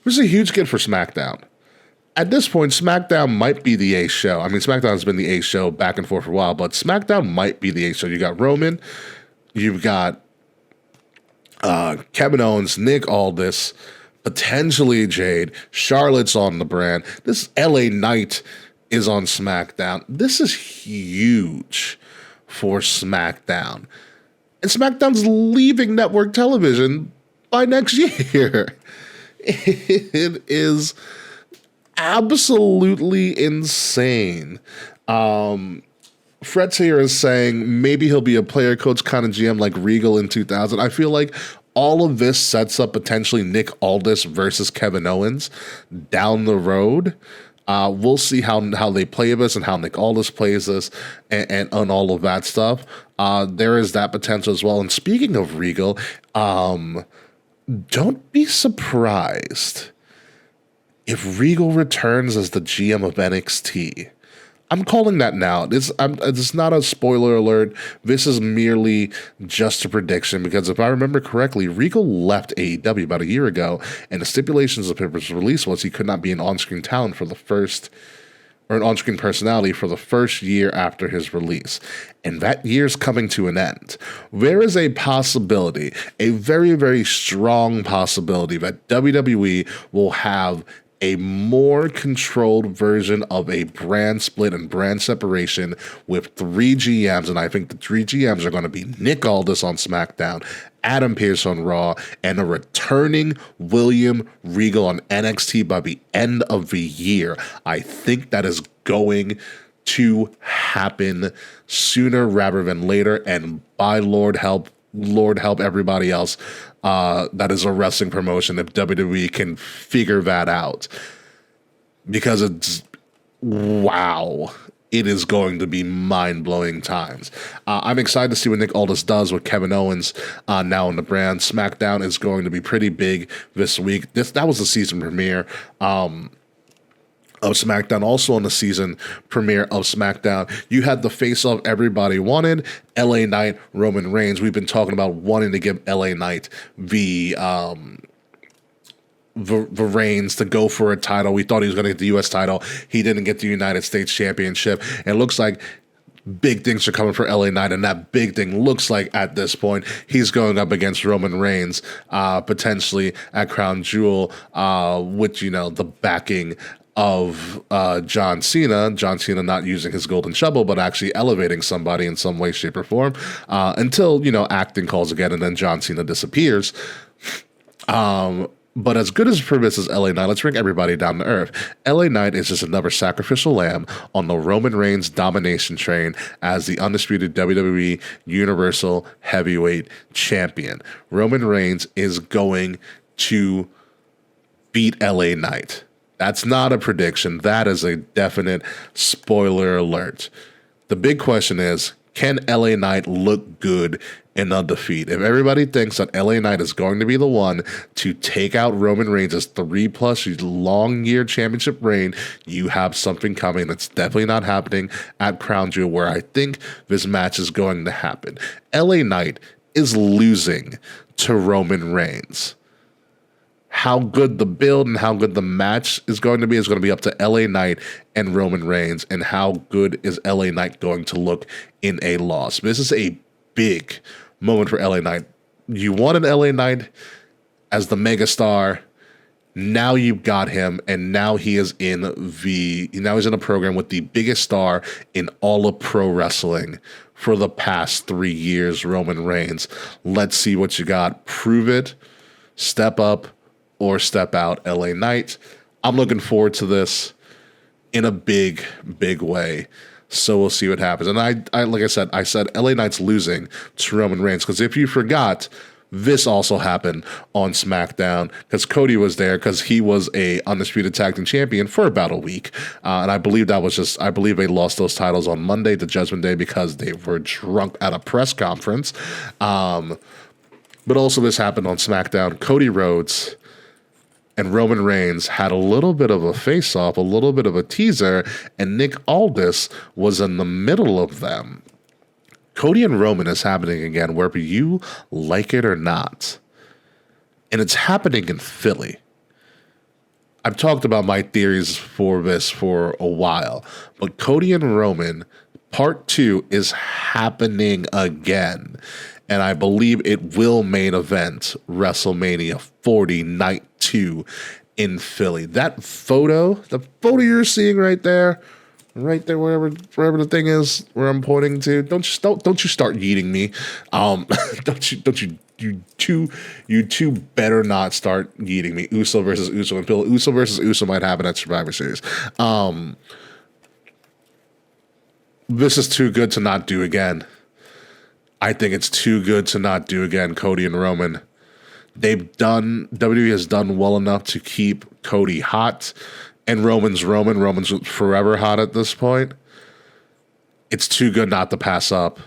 This is a huge get for SmackDown. At this point, SmackDown might be the ace show. I mean, SmackDown has been the ace show back and forth for a while, but SmackDown might be the ace show. You got Roman, you've got Kevin Owens, Nick Aldis, potentially Jade, Charlotte's on the brand. This LA Knight is on SmackDown. This is huge for SmackDown. And SmackDown's leaving network television by next year. It is absolutely insane. Fred here is saying maybe he'll be a player coach kind of GM like Regal in 2000. I feel like all of this sets up potentially Nick Aldis versus Kevin Owens down the road. We'll see how they play this and how Nick Aldis plays this and all of that stuff. There is that potential as well. And speaking of Regal, don't be surprised if Regal returns as the GM of NXT. I'm calling that now. It's not a spoiler alert. This is merely just a prediction because if I remember correctly, Regal left AEW about a year ago, and the stipulations of his release was he could not be an on-screen talent for the first, or an on-screen personality for the first year after his release. And that year's coming to an end. There is a possibility, a very, very strong possibility that WWE will have a more controlled version of a brand split and brand separation with 3 GMs, and I think the 3 GMs are going to be Nick Aldis on SmackDown, Adam Pearce on Raw, and a returning William Regal on NXT by the end of the year. I think that is going to happen sooner rather than later, and by Lord help everybody else that is a wrestling promotion if WWE can figure that out. Because it is going to be mind-blowing times. I'm excited to see what Nick Aldis does with Kevin Owens now on the brand. SmackDown is going to be pretty big this week. That was the season premiere of SmackDown. Also on the season premiere of SmackDown, you had the face-off everybody wanted, LA Knight, Roman Reigns. We've been talking about wanting to give LA Knight the reigns to go for a title. We thought he was going to get the U.S. title. He didn't get the United States Championship. And it looks like big things are coming for LA Knight, and that big thing looks like at this point he's going up against Roman Reigns, potentially at Crown Jewel, with the backing of John Cena not using his golden shovel, but actually elevating somebody in some way, shape, or form, until, acting calls again, and then John Cena disappears. But as good as for this as LA Knight, let's bring everybody down to earth. LA Knight is just another sacrificial lamb on the Roman Reigns domination train as the undisputed WWE Universal Heavyweight Champion. Roman Reigns is going to beat LA Knight. That's not a prediction. That is a definite spoiler alert. The big question is, can LA Knight look good in a defeat? If everybody thinks that LA Knight is going to be the one to take out Roman Reigns' 3+ long year championship reign, you have something coming that's definitely not happening at Crown Jewel, where I think this match is going to happen. LA Knight is losing to Roman Reigns. How good the build and how good the match is going to be up to LA Knight and Roman Reigns, and how good is LA Knight going to look in a loss. This is a big moment for LA Knight. You wanted LA Knight as the megastar. Now you've got him, and now he is in a program with the biggest star in all of pro wrestling for the past 3 years, Roman Reigns. Let's see what you got. Prove it. Step up or step out, LA Knight. I'm looking forward to this in a big, big way. So we'll see what happens. And I like I said LA Knight's losing to Roman Reigns, because if you forgot, this also happened on SmackDown, because Cody was there because he was a undisputed tag team champion for about a week. And I believe they lost those titles on Monday, the Judgment Day, because they were drunk at a press conference. But also this happened on SmackDown. Cody Rhodes and Roman Reigns had a little bit of a face-off, a little bit of a teaser, and Nick Aldis was in the middle of them. Cody and Roman is happening again, whether you like it or not. And it's happening in Philly. I've talked about my theories for this for a while, but Cody and Roman Part 2 is happening again. and I believe it will main event WrestleMania 40 Night 2 in Philly. That photo, the photo you're seeing right there, wherever the thing is where I'm pointing to. Don't you start yeeting me. You two better not start yeeting me. Uso versus Uso and Phil. Uso versus Uso might happen at Survivor Series. This is too good to not do again. I think it's too good to not do again, Cody and Roman. WWE has done well enough to keep Cody hot, and Roman's forever hot at this point. It's too good not to pass up.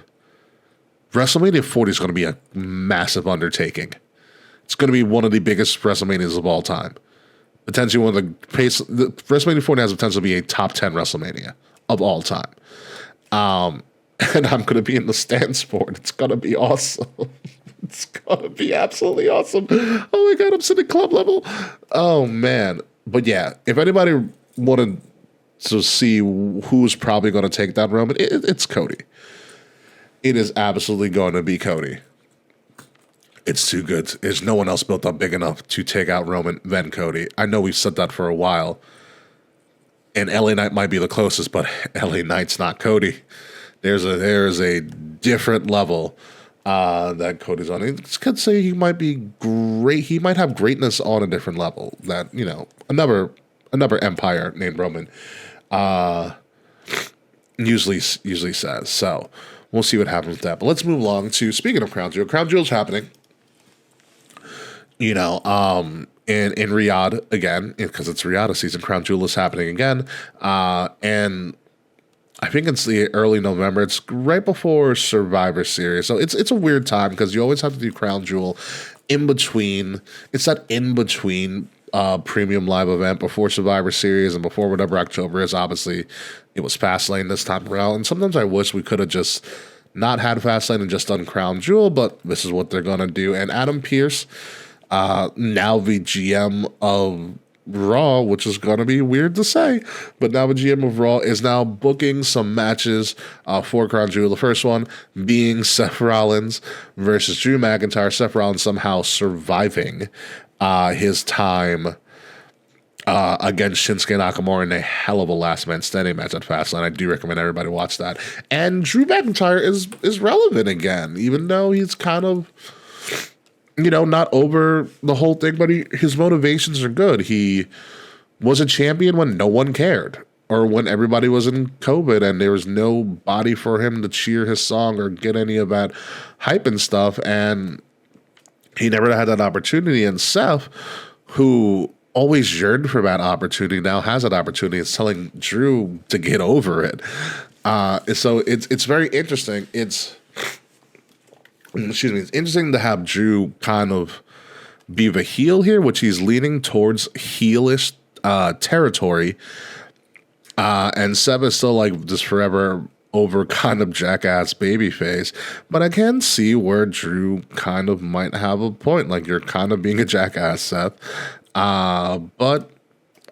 WrestleMania 40 is going to be a massive undertaking. It's going to be one of the biggest WrestleManias of all time. Potentially one of WrestleMania 40 has the potential to be a top 10 WrestleMania of all time. And I'm going to be in the stands for it. It's going to be awesome. It's going to be absolutely awesome. Oh my God, I'm sitting club level. Oh man. But yeah, if anybody wanted to see who's probably going to take that Roman, it's Cody. It is absolutely going to be Cody. It's too good. There's no one else built up big enough to take out Roman than Cody. I know we've said that for a while. And LA Knight might be the closest, but LA Knight's not Cody. There's a different level that Cody's on. I could say he might be great. He might have greatness on a different level that, another empire named Roman usually says. So we'll see what happens with that. But let's move along to, speaking of Crown Jewel. Crown Jewel's happening. In Riyadh again, because it's Riyadh season. Crown Jewel is happening again. And I think it's the early November. It's right before Survivor Series. So it's a weird time because you always have to do Crown Jewel in between. It's that in between premium live event before Survivor Series and before whatever October is. Obviously, it was Fastlane this time around. And sometimes I wish we could have just not had Fastlane and just done Crown Jewel, but this is what they're going to do. And Adam Pearce, now the GM of Raw, which is going to be weird to say, but now the GM of Raw is now booking some matches for Crown Jewel. The first one being Seth Rollins versus Drew McIntyre. Seth Rollins somehow surviving his time against Shinsuke Nakamura in a hell of a last man standing match at Fastlane. I do recommend everybody watch that. And Drew McIntyre is relevant again, even though he's kind of, not over the whole thing, but his motivations are good. He was a champion when no one cared, or when everybody was in COVID and there was nobody for him to cheer his song or get any of that hype and stuff. And he never had that opportunity. And Seth, who always yearned for that opportunity, now has that opportunity. It's telling Drew to get over it. So it's very interesting. It's interesting to have Drew kind of be the heel here, which he's leaning towards heelish territory. And Seth is still like this forever over kind of jackass babyface. But I can see where Drew kind of might have a point. Like, you're kind of being a jackass, Seth. But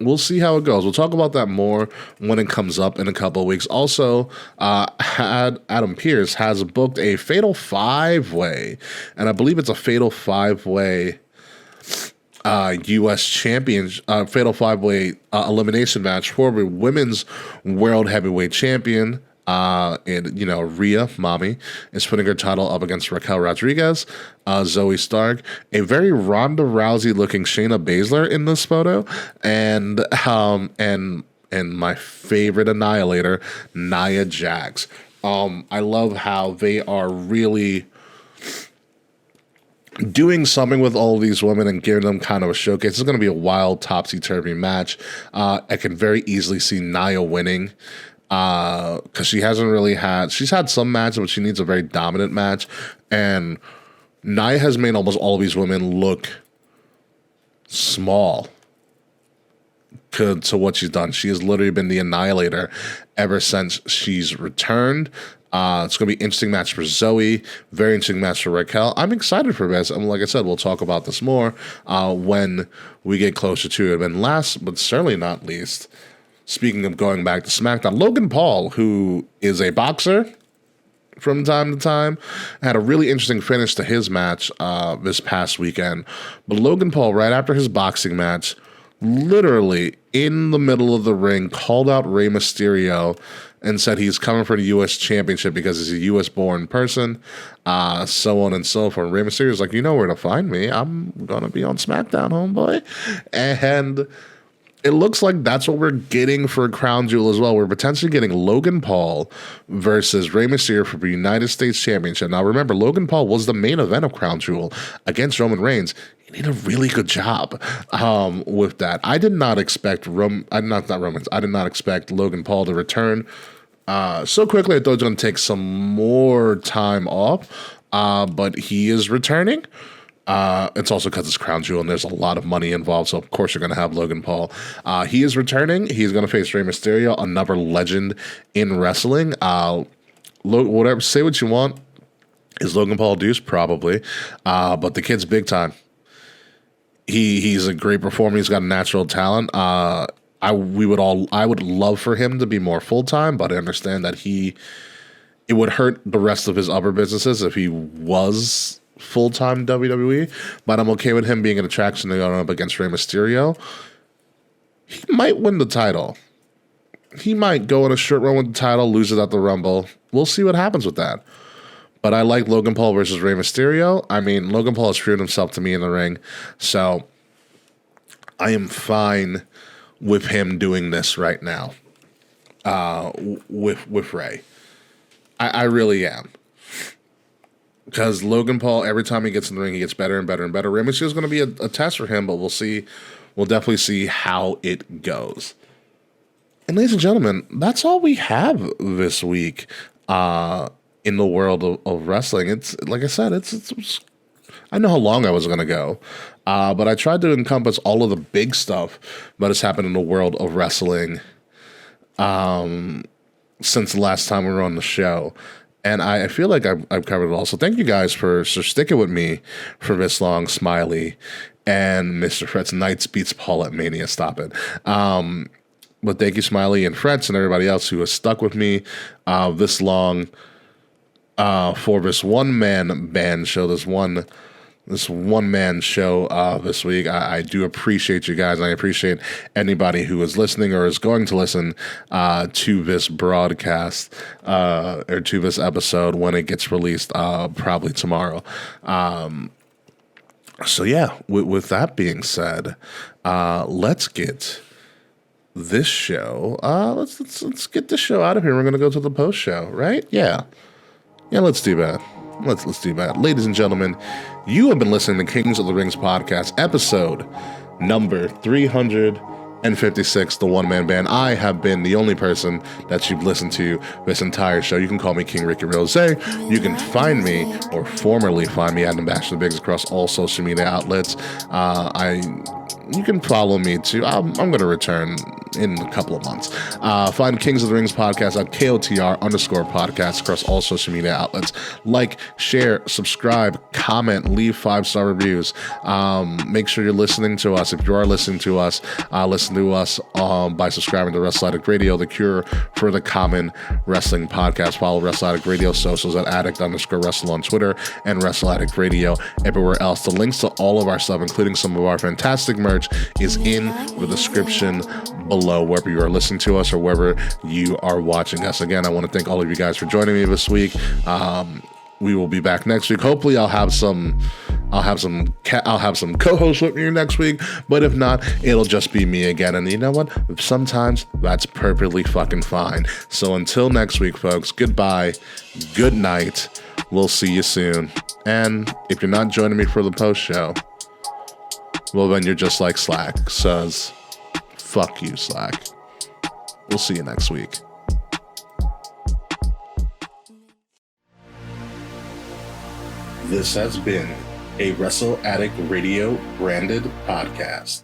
we'll see how it goes. We'll talk about that more when it comes up in a couple of weeks. Also, Adam Pearce has booked a Fatal 5-Way, and I believe it's a Fatal 5-Way U.S. Champion, Fatal 5-Way elimination match for the Women's World Heavyweight Champion. Rhea, Mommy, is putting her title up against Raquel Rodriguez, Zoe Stark, a very Ronda Rousey looking Shayna Baszler in this photo, and my favorite Annihilator, Nia Jax. I love how they are really doing something with all of these women and giving them kind of a showcase. It's going to be a wild topsy-turvy match. I can very easily see Nia winning. Because she's had some matches, but she needs a very dominant match. And Nia has made almost all of these women look small to what she's done. She has literally been the Annihilator ever since she's returned. It's going to be an interesting match for Zoe, very interesting match for Raquel. I'm excited for this. And like I said, we'll talk about this more when we get closer to it. And last, but certainly not least, speaking of going back to SmackDown, Logan Paul, who is a boxer, from time to time. Had a really interesting finish to his match this past weekend. But Logan Paul, right after his boxing match, literally in the middle of the ring, called out Rey Mysterio and said he's coming for the U.S. Championship because he's a U.S.-born person, so on and so forth. Rey Mysterio's like, you know where to find me. I'm going to be on SmackDown, homeboy. And it looks like that's what we're getting for Crown Jewel as well. We're potentially getting Logan Paul versus Rey Mysterio for the United States Championship. Now, remember, Logan Paul was the main event of Crown Jewel against Roman Reigns. He did a really good job with that. I did not expect I did not expect Logan Paul to return so quickly. I thought it was going to take some more time off, but he is returning. It's also because it's Crown Jewel and there's a lot of money involved, so of course you're going to have Logan Paul. He is returning. He's going to face Rey Mysterio, another legend in wrestling. Whatever, say what you want. Is Logan Paul a deuce? Probably. But the kid's big time. He's a great performer. He's got natural talent. I would love for him to be more full-time, but I understand that it would hurt the rest of his other businesses if he was full-time WWE, but I'm okay with him being an attraction to going up against Rey Mysterio. He might win the title. He might go on a short run with the title, lose it at the Rumble. We'll see what happens with that. But I like Logan Paul versus Rey Mysterio. I mean, Logan Paul has proven himself to me in the ring, so I am fine with him doing this right now with Rey. I really am. Because Logan Paul, every time he gets in the ring, he gets better and better and better. Rey Mysterio is going to be a test for him, but we'll see. We'll definitely see how it goes. And ladies and gentlemen, that's all we have this week in the world of wrestling. It's like I said, it's I know how long I was going to go, but I tried to encompass all of the big stuff that has happened in the world of wrestling since the last time we were on the show. And I feel like I've covered it all. So thank you guys for sticking with me for this long, Smiley and Mr. Fretz. Knights beats Paul at Mania. Stop it. But thank you, Smiley and Fretz and everybody else who has stuck with me this long for this one-man band show, this one-man show this week. I do appreciate you guys. I appreciate anybody who is listening or is going to listen to this broadcast or to this episode when it gets released, probably tomorrow. So yeah, with that being said, let's get this show. Let's get this show out of here. We're gonna go to the post show, right? Yeah, let's do that. Let's do that. Ladies and gentlemen, you have been listening to Kings of the Rings podcast, episode number 356, the one-man band. I have been the only person that you've listened to this entire show. You can call me King Rickie Rozay. You can find me, or formerly find me, at Ambassador Biggs across all social media outlets. You can follow me too. I'm going to return in a couple of months. Find Kings of the Rings podcast at KOTR_podcast across all social media outlets. Like, share, subscribe, comment, leave 5-star reviews. Make sure you're listening to us. If you are listening to us, listen to us by subscribing to Wrestle Addict Radio, the cure for the common wrestling podcast. Follow Wrestle Addict Radio socials at addict_wrestle on Twitter and Wrestle Addict Radio everywhere else. The links to all of our stuff, including some of our fantastic merch, is in the description below, wherever you are listening to us or wherever you are watching us. Again, I want to thank all of you guys for joining me this week. We will be back next week. Hopefully, I'll have some co-hosts with me next week. But if not, it'll just be me again. And you know what? Sometimes that's perfectly fucking fine. So until next week, folks, goodbye, good night. We'll see you soon. And if you're not joining me for the post show, well, then you're just like Slack says. Fuck you, Slack. We'll see you next week. This has been a Wrestle Addict Radio branded podcast.